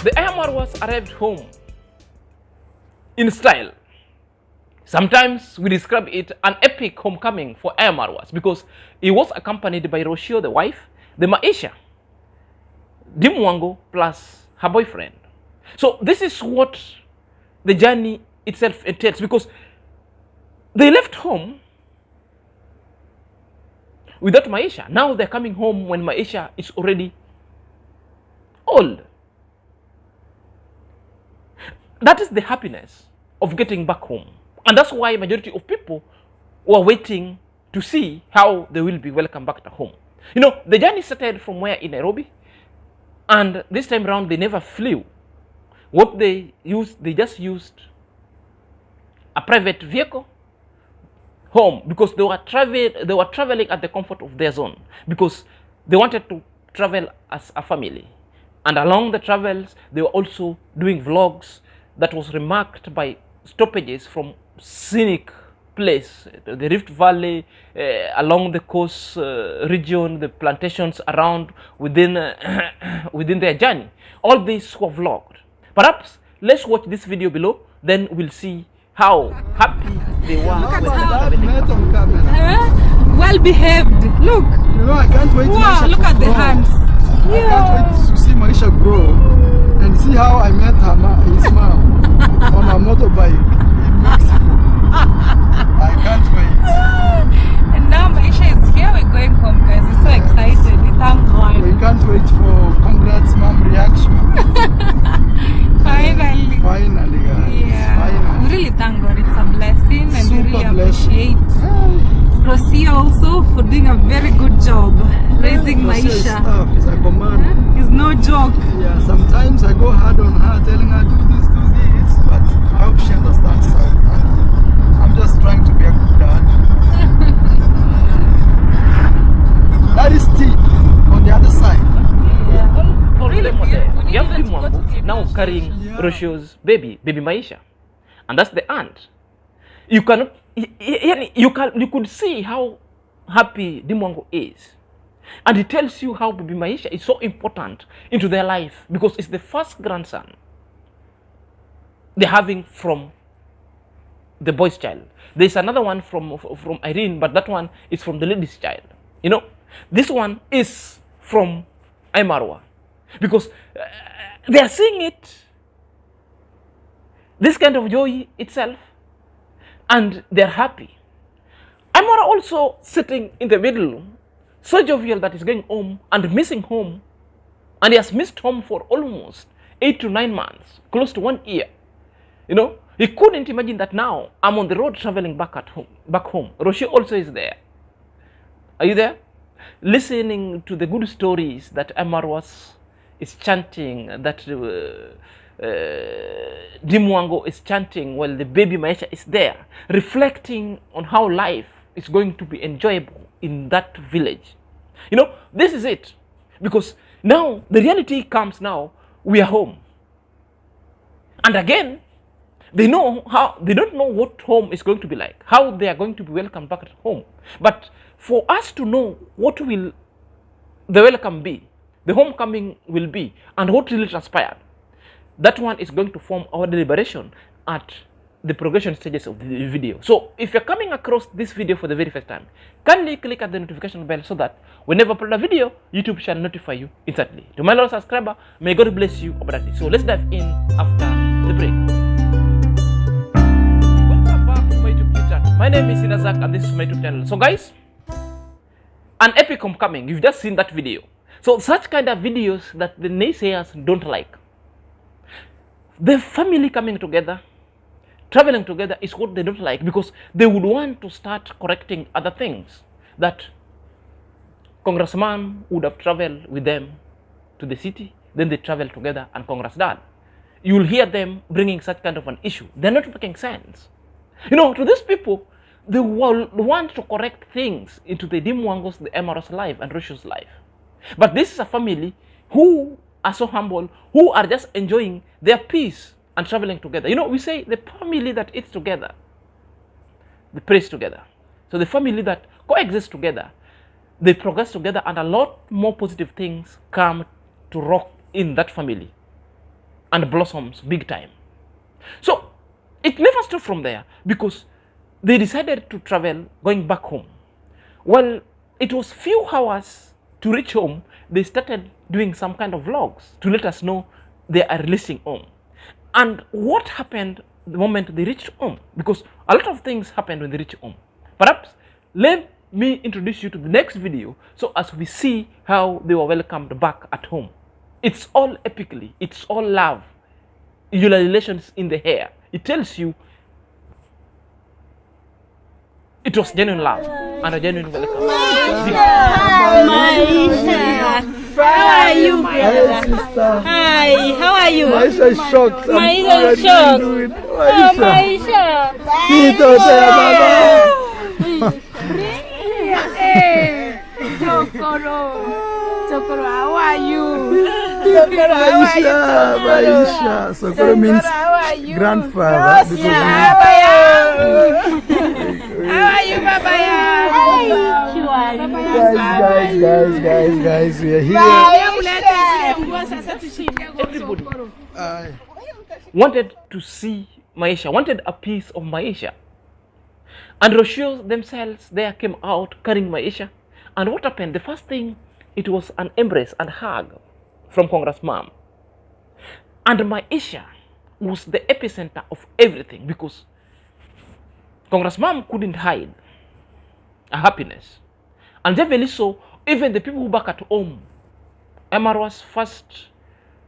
The Ayamarwas arrived home in style. Sometimes we describe it an epic homecoming for Ayamarwas because he was accompanied by Roshio, the wife, the Maisha, Dimwango plus her boyfriend. So this is what the journey itself entails, because they left home without Maisha. Now they're coming home when Maisha is already old. That is the happiness of getting back home. And that's why majority of people were waiting to see how they will be welcomed back to home. You know, the journey started from where in Nairobi, and this time around they never flew. What they just used a private vehicle home, because they were traveling at the comfort of their zone, because they wanted to travel as a family. And along the travels, they were also doing vlogs that was remarked by stoppages from scenic place, the Rift Valley, along the coast region, the plantations around within their journey. All these were vlogged. Perhaps let's watch this video below, then we'll see how happy they were. Well behaved. Look. You know, I can't wait. Wow, look at the hands. I can't wait to see Maisha grow and see how I met his mom on a motorbike in Mexico. I can't wait. And now Maisha is here. We're going home, guys. We're so excited. We thank God. We can't wait for congrats mom reaction. Finally. Finally, guys. Yeah. Finally. We really thank God. It's a blessing, and we really blessing. appreciate Rosia also for doing a very good job raising Maisha. Stuff is a command. It's no joke. Yeah, sometimes I go hard on her, telling her do this, but I hope she understands. I'm just trying to be a good dad. That is T on the other side. Really now carrying Roshio's baby Maisha, and that's the aunt. You could see how happy Dimwango is, and it tells you how baby Maisha is so important into their life, because it's the first grandson they're having from the boy's child. There's another one from Irene, but that one is from the lady's child. You know, this one is from Aymarwa, because they are seeing it, this kind of joy itself, and they're happy. Aymarwa also sitting in the middle, so jovial that he's going home and missing home, and he has missed home for almost 8 to 9 months, close to 1 year. You know, he couldn't imagine that now I'm on the road traveling back home. Roshi also is there. Are you there? Listening to the good stories that Aymarwa is chanting, that Dimwango is chanting, while the baby Maisha is there, reflecting on how life is going to be enjoyable in that village. You know, this is it, because now the reality comes. Now we are home, and again they don't know what home is going to be like, how they are going to be welcomed back at home. But for us to know what will the welcome be, the homecoming will be, and what really transpired, that one is going to form our deliberation at the progression stages of the video. So if you're coming across this video for the very first time, kindly click at the notification bell so that whenever I upload a video, YouTube shall notify you instantly. To my loyal subscriber, may God bless you abundantly. So let's dive in after the break. Welcome back to my YouTube channel. My name is Inazak and this is my YouTube channel. So guys, an epic homecoming. You've just seen that video. So such kind of videos that the naysayers don't like. The family coming together, traveling together is what they don't like, because they would want to start correcting other things. That congressman would have traveled with them to the city, then they travel together and congress dad. You will hear them bringing such kind of an issue. They're not making sense. You know, to these people, they will want to correct things into the Dimwangos, the Aymarwa's life and Roshio's life. But this is a family who are so humble, who are just enjoying their peace and traveling together. You know, we say the family that eats together, they praise together. So the family that coexists together, they progress together, and a lot more positive things come to rock in that family. and blossoms big time. So it never stopped from there because they decided to travel going back home. Well, it was few hours to reach home. They started doing some kind of vlogs to let us know they are releasing home. And what happened the moment they reached home? Because a lot of things happened when they reached home. Perhaps let me introduce you to the next video so as we see how they were welcomed back at home. It's all epically, it's all love, relations in the air. It tells you it was genuine love and a genuine welcome. How are you, Hi, brother? sister. Hi, how are you? Maisha is shocked. Maisha is shocked. Oh, Maisha. Tito, mama. Hey, Sokoro, how are you? Maisha. Sokoro means grandfather. Because How are you, Babaya? guys, we are here. Everybody wanted to see Maisha, wanted a piece of Maisha. And Roshio themselves there came out carrying Maisha. And what happened? The first thing, it was an embrace and hug from Congress Mom. And Maisha was the epicenter of everything because Congress Mom couldn't hide her happiness. And definitely so, even the people who back at home, Amara's first,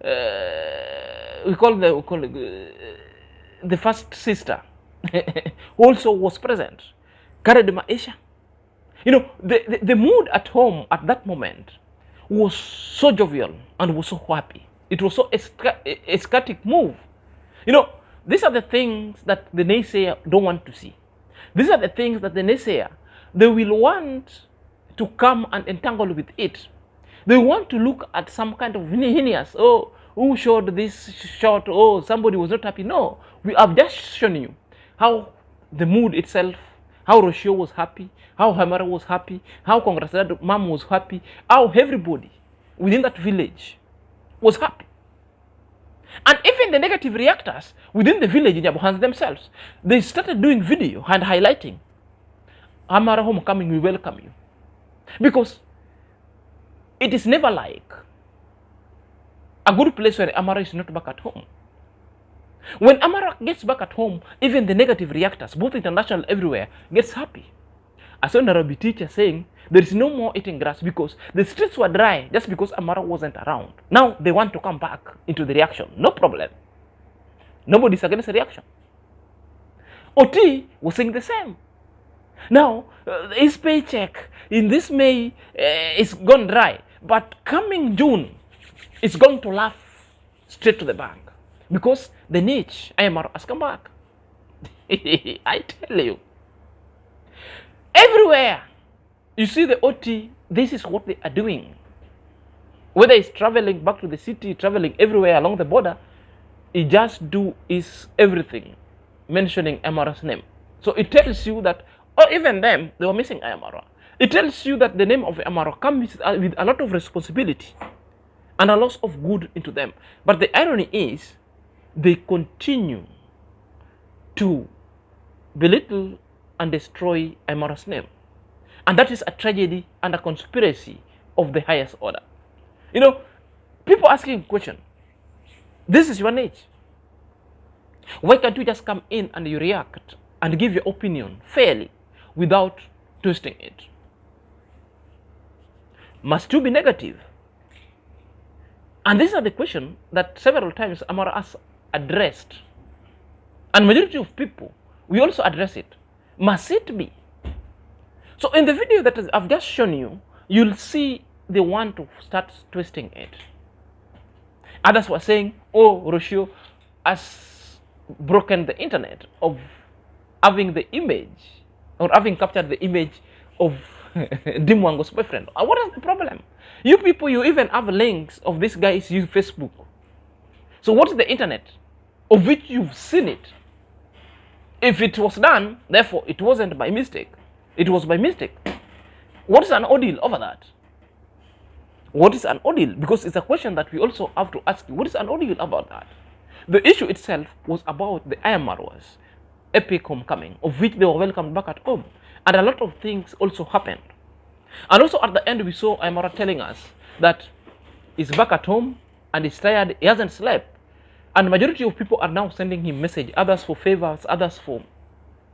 we call the first sister, also was present, carried Maisha. You know, the mood at home at that moment was so jovial and was so happy. It was so ecstatic move. You know, these are the things that the naysayer don't want to see. These are the things that the naysayer, they will want to come and entangle with it. They want to look at some kind of heinous, oh, who showed this shot, oh, somebody was not happy. No, we have just shown you how the mood itself, how Roshio was happy, how Hamara was happy, how Congress Mom was happy, how everybody within that village was happy. And even the negative reactors within the village in Yabuhans themselves, they started doing video and highlighting, Amara homecoming, we welcome you. Because it is never like a good place where Amara is not back at home. When Amara gets back at home, even the negative reactors, both international everywhere, gets happy. I saw a Nairobi teacher saying, there is no more eating grass because the streets were dry just because Amara wasn't around. Now they want to come back into the reaction. No problem. Nobody's against the reaction. OT was saying the same. Now, his paycheck in this May is gone dry. But coming June, it's going to laugh straight to the bank. Because the niche, IMR, has come back. I tell you. Everywhere you see the OT, this is what they are doing. Whether it's traveling back to the city, traveling everywhere along the border, it just do is everything, mentioning Amara's name. So it tells you that, or even them, they were missing Amara. It tells you that the name of Amara comes with a lot of responsibility and a lot of good into them. But the irony is, they continue to belittle and destroy Amara's name. And that is a tragedy and a conspiracy of the highest order. You know, people asking a question, this is your niche. Why can't you just come in and you react and give your opinion fairly without twisting it? Must you be negative? And these are the questions that several times Amara has addressed. And majority of people, we also address it. Must it be? So in the video that I've just shown you, you'll see they want to start twisting it. Others were saying, oh, Roshio has broken the internet of having the image or having captured the image of Dimwango's boyfriend. What is the problem? You people, you even have links of this guy's use Facebook. So what is the internet of which you've seen it? If it was done, therefore it wasn't by mistake. It was by mistake. What is an ordeal over that? What is an ordeal? Because it's a question that we also have to ask you. What is an ordeal about that? The issue itself was about the Ayamarwas epic homecoming, of which they were welcomed back at home. And a lot of things also happened. And also at the end, we saw Aymara telling us that he's back at home and he's tired, he hasn't slept. And the majority of people are now sending him message, others for favors, others for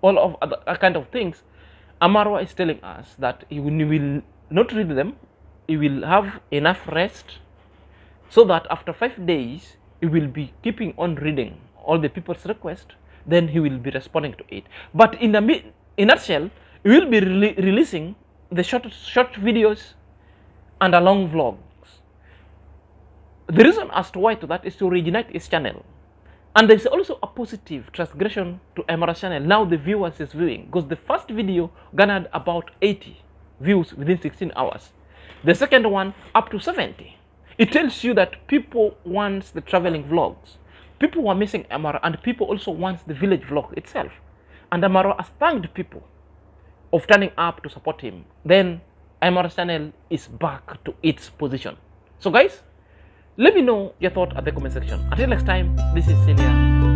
all of other kind of things. Amarwa is telling us that he will not read them, he will have enough rest, so that after 5 days, he will be keeping on reading all the people's requests, then he will be responding to it. But in a nutshell, he will be releasing the short videos and a long vlogs. The reason as to why to that is to reignite his channel. And there's also a positive transgression to Aymara's channel. Now the viewers is viewing, because the first video garnered about 80 views within 16 hours. The second one up to 70. It tells you that people want the traveling vlogs. People were missing Aymara, and people also want the village vlog itself. And Aymara has thanked people of turning up to support him. Then Aymara's channel is back to its position. So guys, let me know your thought at the comment section. Until next time, this is Celia.